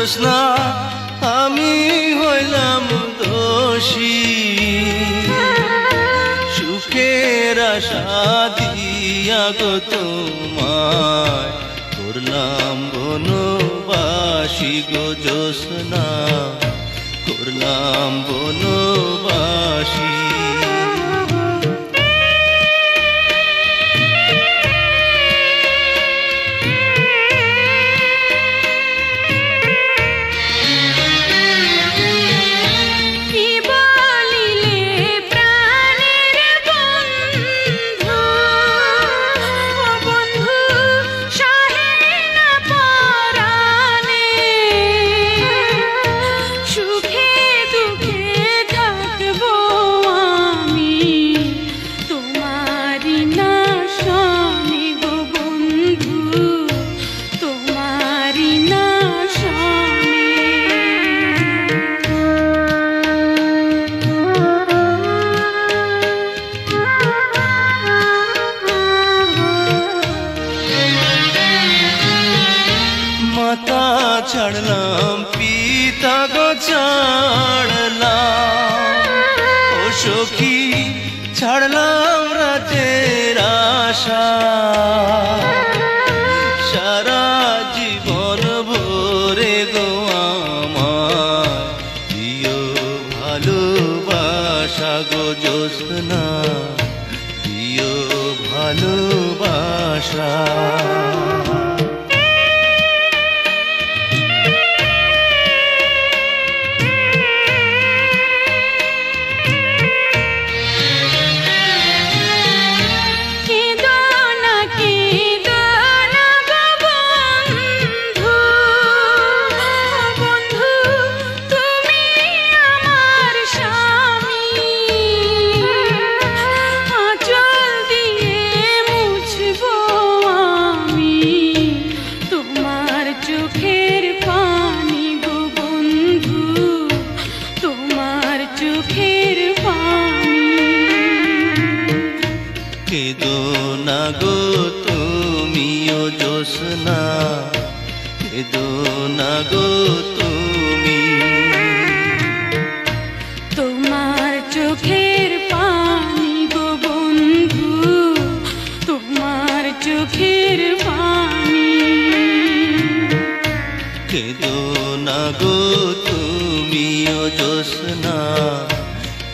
জোৎস্না আমি হইলাম দোষী, সুখের আশা দিয়া গো তোমায় করলাম বনবাসী গো জোৎস্না, করলাম বনবাসী। মাতা ছাড়লাম পিতা গো ছাড়লাম, ও সখী ছাড়লাম রাতের আশা, সারা জীবন ভরে গো আমায় দিও ভালোবাসা গো জোৎস্না, দিও ভালোবাসা। কেদো না গো তুমিও জোৎস্না, কেদো না গো তুমি, তোমার চোখের পানি গো বন্ধু, তোমার চোখের পানি। কেদো না গো তুমিও জোৎস্না,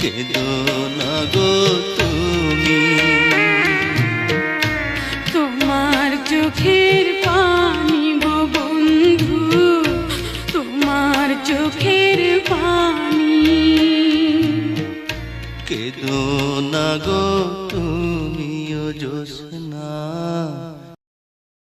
কেদো না গো তুমি, তোমার চোখের পানি গো বন্ধু, তোমার চোখের পানি। কেদো না গো